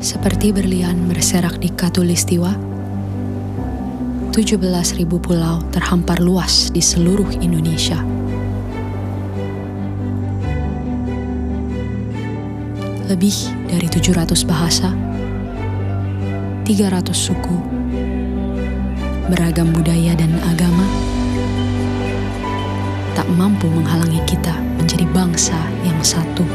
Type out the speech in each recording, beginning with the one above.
Seperti berlian berserak di Katulistiwa, 17.000 pulau terhampar luas di seluruh Indonesia. Lebih dari 700 bahasa, 300 suku, beragam budaya dan agama, tak mampu menghalangi kita menjadi bangsa yang satu.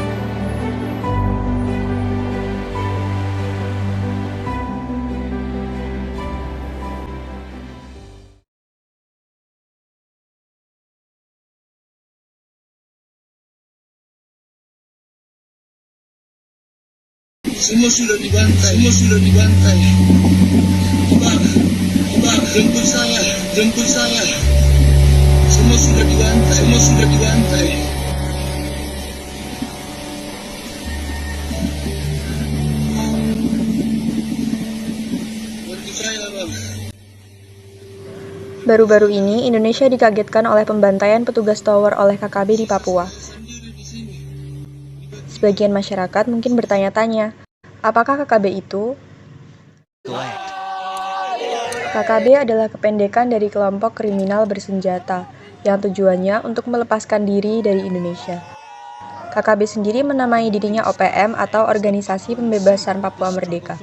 Semua sudah dibantai, Pak, jemput saya. Semua sudah dibantai. Jemput saya, Bang. Baru-baru ini, Indonesia dikagetkan oleh pembantaian petugas tower oleh KKB di Papua. Sebagian masyarakat mungkin bertanya-tanya, apakah KKB itu? KKB adalah kependekan dari kelompok kriminal bersenjata yang tujuannya untuk melepaskan diri dari Indonesia. KKB sendiri menamai dirinya OPM atau Organisasi Pembebasan Papua Merdeka.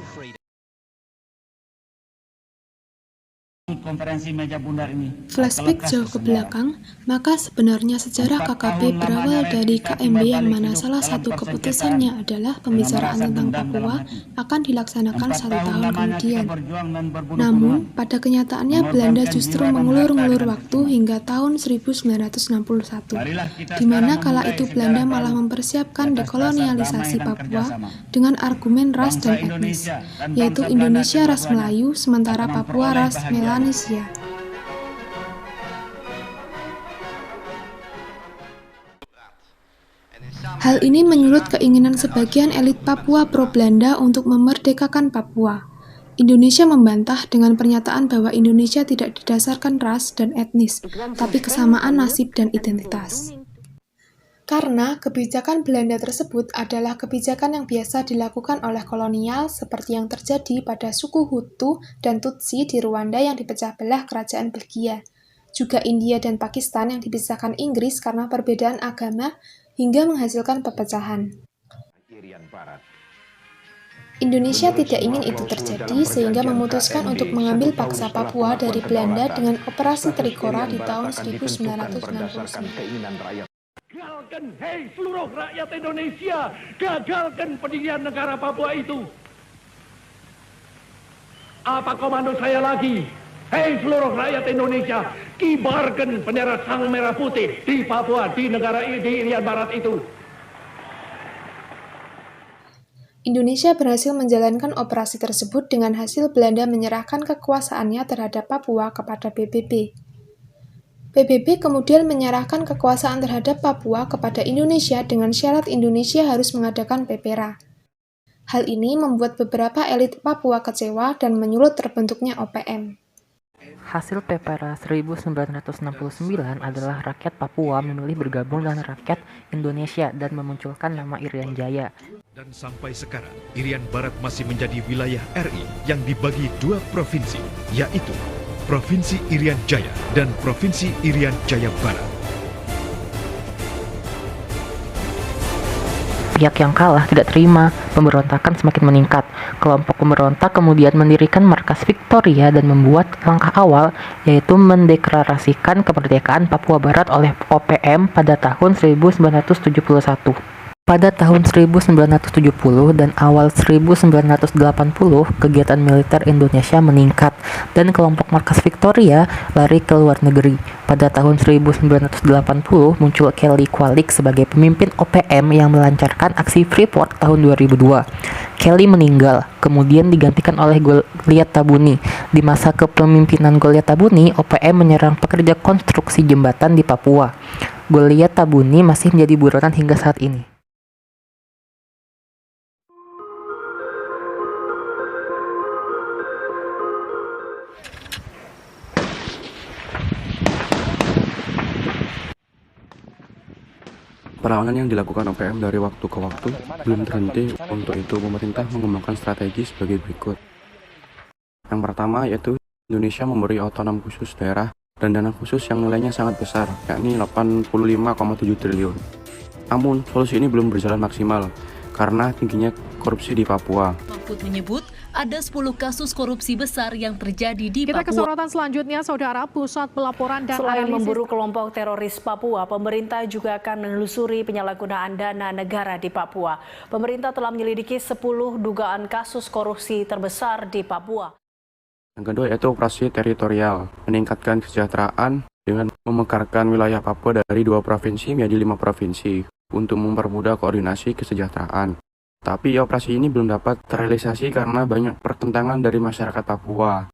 Konferensi meja bundar ini. Flashback jauh ke belakang, maka sebenarnya sejarah KKB berawal dari KMB yang mana salah satu keputusannya adalah pembicaraan tentang Papua akan dilaksanakan 1 tahun kemudian. Namun, pada kenyataannya Belanda justru mengulur-ngulur waktu hingga tahun 1961, di mana kala itu Belanda malah mempersiapkan dekolonialisasi Papua dengan argumen ras dan etnis, yaitu Indonesia ras Melayu, sementara Papua ras Melanesia. Hal ini menyulut keinginan sebagian elit Papua pro-Belanda untuk memerdekakan Papua. Indonesia membantah dengan pernyataan bahwa Indonesia tidak didasarkan ras dan etnis, tapi kesamaan nasib dan identitas. Karena kebijakan Belanda tersebut adalah kebijakan yang biasa dilakukan oleh kolonial seperti yang terjadi pada suku Hutu dan Tutsi di Rwanda yang dipecah belah kerajaan Belgia, juga India dan Pakistan yang dipisahkan Inggris karena perbedaan agama hingga menghasilkan perpecahan. Indonesia tidak ingin itu terjadi sehingga memutuskan untuk mengambil paksa Papua dari Belanda dengan Operasi Trikora di tahun 1969. Gagalkan, hei seluruh rakyat Indonesia, gagalkan pendirian negara Papua itu. Apa komando saya lagi? Hei seluruh rakyat Indonesia, kibarkan bendera sang merah putih di Papua, di negara di Irian Barat itu. Indonesia berhasil menjalankan operasi tersebut dengan hasil Belanda menyerahkan kekuasaannya terhadap Papua kepada PBB. PBB kemudian menyerahkan kekuasaan terhadap Papua kepada Indonesia dengan syarat Indonesia harus mengadakan PPRA. Hal ini membuat beberapa elit Papua kecewa dan menyulut terbentuknya OPM. Hasil PPRA 1969 adalah rakyat Papua memilih bergabung dengan rakyat Indonesia dan memunculkan nama Irian Jaya. Dan sampai sekarang, Irian Barat masih menjadi wilayah RI yang dibagi 2 provinsi, yaitu Provinsi Irian Jaya dan Provinsi Irian Jaya Barat. Pihak yang kalah tidak terima, pemberontakan semakin meningkat. Kelompok pemberontak kemudian mendirikan markas Victoria dan membuat langkah awal, yaitu mendeklarasikan kemerdekaan Papua Barat oleh OPM pada tahun 1971. Pada tahun 1970 dan awal 1980, kegiatan militer Indonesia meningkat dan kelompok markas Victoria lari ke luar negeri. Pada tahun 1980 muncul Kelly Kwalik sebagai pemimpin OPM yang melancarkan aksi Freeport tahun 2002. Kelly meninggal, kemudian digantikan oleh Goliat Tabuni. Di masa kepemimpinan Goliat Tabuni, OPM menyerang pekerja konstruksi jembatan di Papua. Goliat Tabuni masih menjadi buronan hingga saat ini. Perlawanan yang dilakukan OPM dari waktu ke waktu belum terhenti. Untuk itu, pemerintah mengembangkan strategi sebagai berikut. Yang pertama yaitu Indonesia memberi otonom khusus daerah dan dana khusus yang nilainya sangat besar, yakni 85,7 triliun. Namun, solusi ini belum berjalan maksimal karena tingginya korupsi di Papua. Mahfud menyebut ada 10 kasus korupsi besar yang terjadi di Kita Papua. ke sorotan selanjutnya, Saudara. Pusat Pelaporan dan Selain Analisis memburu kelompok teroris Papua, pemerintah juga akan menelusuri penyalahgunaan dana negara di Papua. Pemerintah telah menyelidiki 10 dugaan kasus korupsi terbesar di Papua. Yang kedua yaitu operasi teritorial, meningkatkan kesejahteraan dengan memekarkan wilayah Papua dari 2 provinsi menjadi 5 provinsi untuk mempermudah koordinasi kesejahteraan. Tapi operasi ini belum dapat terrealisasi karena banyak pertentangan dari masyarakat Papua.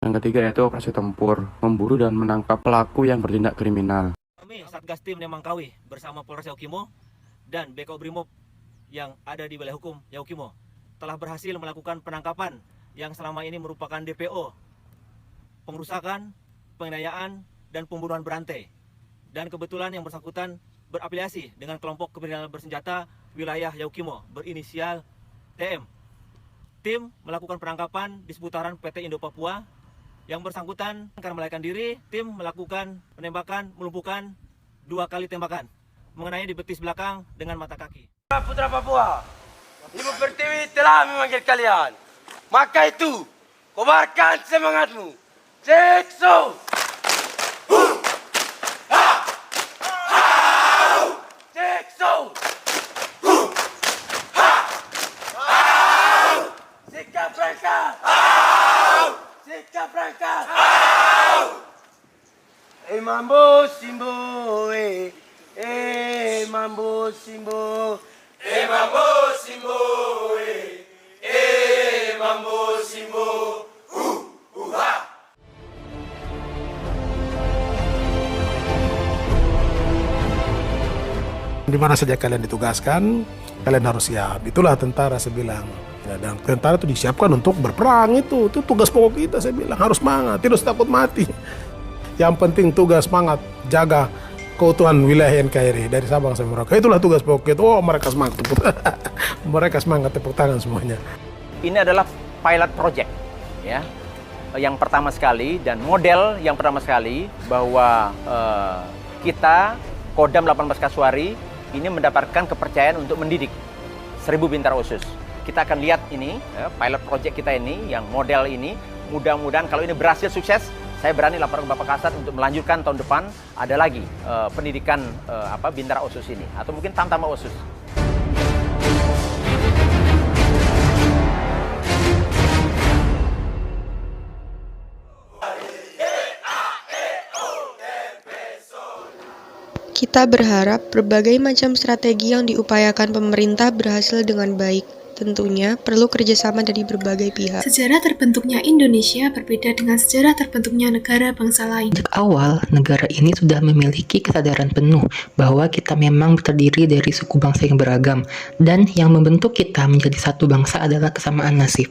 Yang ketiga yaitu operasi tempur, memburu dan menangkap pelaku yang bertindak kriminal. Kami Satgas Tim Nemangkawi bersama Polres Yaukimo dan BKO Brimob yang ada di wilayah hukum Yaukimo telah berhasil melakukan penangkapan yang selama ini merupakan DPO, pengerusakan, penganiayaan, dan pembunuhan berantai. Dan kebetulan yang bersangkutan berafiliasi dengan kelompok kriminal bersenjata wilayah Yaukimo berinisial TM. Tim melakukan penangkapan di seputaran PT Indo Papua. Yang bersangkutan karena melarikan diri, tim melakukan penembakan, melumpuhkan 2 kali tembakan mengenai di betis belakang dengan mata kaki. Putra Papua, Ibu Pertiwi telah memanggil kalian. Maka itu, kobarkan semangatmu. Sekso! Sekso! Sikap berangkat! Sikap berangkat! Mambo Simbo, Mambo Simbo, Mambo Simbo, Mambo Simbo, Di mana saja kalian ditugaskan, kalian harus siap. Itulah tentara saya bilang. Ya, dan tentara itu disiapkan untuk berperang itu tugas pokok kita, saya bilang harus semangat, tidak takut mati. Yang penting tugas semangat, jaga keutuhan wilayah NKRI dari Sabang sampai Merauke. Itulah tugas pokok kita. Oh, mereka semangat, mereka semangat, tepuk tangan semuanya. Ini adalah pilot project, ya, yang pertama sekali dan model yang pertama sekali bahwa kita Kodam 18 Kasuari ini mendapatkan kepercayaan untuk mendidik 1000 bintara khusus. Kita akan lihat ini, ya, pilot project kita ini, yang model ini, mudah-mudahan kalau ini berhasil sukses, saya berani lapor ke Bapak Kasat untuk melanjutkan tahun depan ada lagi pendidikan bintara khusus ini, atau mungkin tamtama khusus. Kita berharap berbagai macam strategi yang diupayakan pemerintah berhasil dengan baik. Tentunya perlu kerjasama dari berbagai pihak. Sejarah terbentuknya Indonesia berbeda dengan sejarah terbentuknya negara bangsa lain. Sejak awal, negara ini sudah memiliki kesadaran penuh bahwa kita memang terdiri dari suku bangsa yang beragam, dan yang membentuk kita menjadi satu bangsa adalah kesamaan nasib.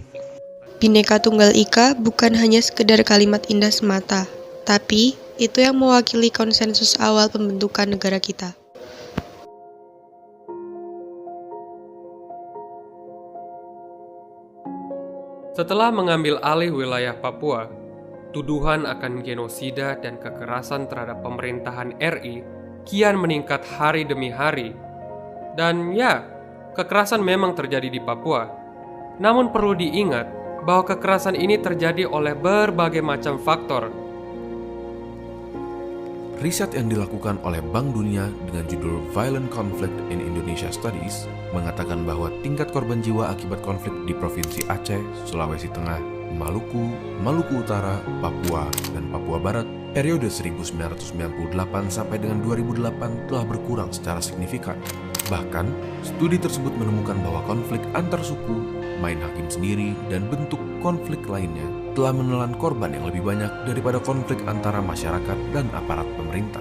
Bhinneka Tunggal Ika bukan hanya sekedar kalimat indah semata, tapi itu yang mewakili konsensus awal pembentukan negara kita. Setelah mengambil alih wilayah Papua, tuduhan akan genosida dan kekerasan terhadap pemerintahan RI kian meningkat hari demi hari. Dan ya, kekerasan memang terjadi di Papua. Namun perlu diingat bahwa kekerasan ini terjadi oleh berbagai macam faktor. Riset yang dilakukan oleh Bank Dunia dengan judul Violent Conflict in Indonesia Studies mengatakan bahwa tingkat korban jiwa akibat konflik di Provinsi Aceh, Sulawesi Tengah, Maluku, Maluku Utara, Papua, dan Papua Barat periode 1998 sampai dengan 2008 telah berkurang secara signifikan. Bahkan, studi tersebut menemukan bahwa konflik antar suku, main hakim sendiri, dan bentuk konflik lainnya telah menelan korban yang lebih banyak daripada konflik antara masyarakat dan aparat pemerintah.